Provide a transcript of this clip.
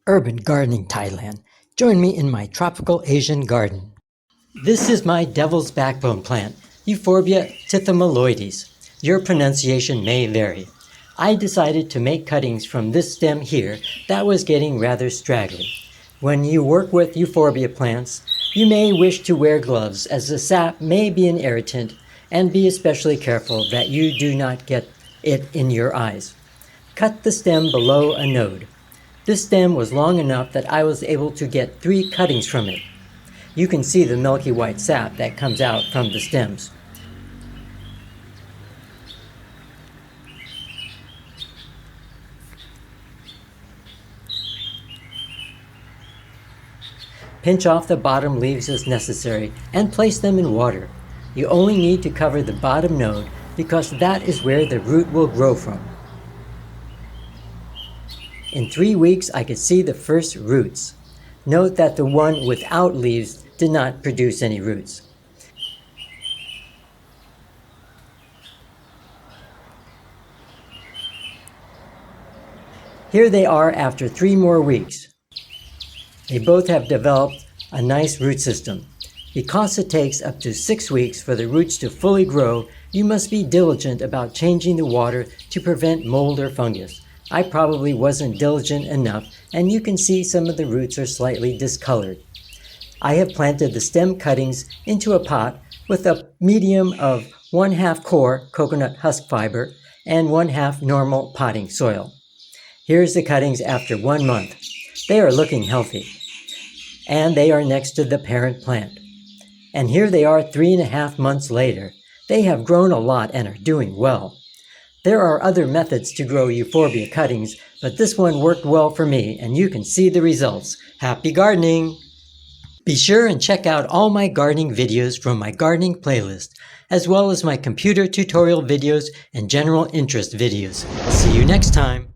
Urban gardening Thailand. Join me in my tropical Asian garden. This is my devil's backbone plant, Euphorbia Tithymaloides. Your pronunciation may vary. I decided to make cuttings from this stem here that was getting rather straggly. When you work with euphorbia plants, you may wish to wear gloves as the sap may be an irritant, and be especially careful that you do not get it in your eyes. Cut the stem below a node. This stem was long enough that I was able to get 3 cuttings from it. You can see the milky white sap that comes out from the stems. Pinch off the bottom leaves as necessary and place them in water. You only need to cover the bottom node because that is where the root will grow from. In 3 weeks, I could see the first roots. Note that the one without leaves did not produce any roots. Here they are after 3 more weeks. They both have developed a nice root system. Because it takes up to 6 weeks for the roots to fully grow, you must be diligent about changing the water to prevent mold or fungus. I probably wasn't diligent enough, and you can see some of the roots are slightly discolored. I have planted the stem cuttings into a pot with a medium of 1/2 core coconut husk fiber and 1/2 normal potting soil. Here's the cuttings after 1 month. They are looking healthy, and they are next to the parent plant. And here they are 3.5 months later. They have grown a lot and are doing well. There are other methods to grow euphorbia cuttings, but this one worked well for me, and you can see the results. Happy gardening! Be sure and check out all my gardening videos from my gardening playlist, as well as my computer tutorial videos and general interest videos. See you next time!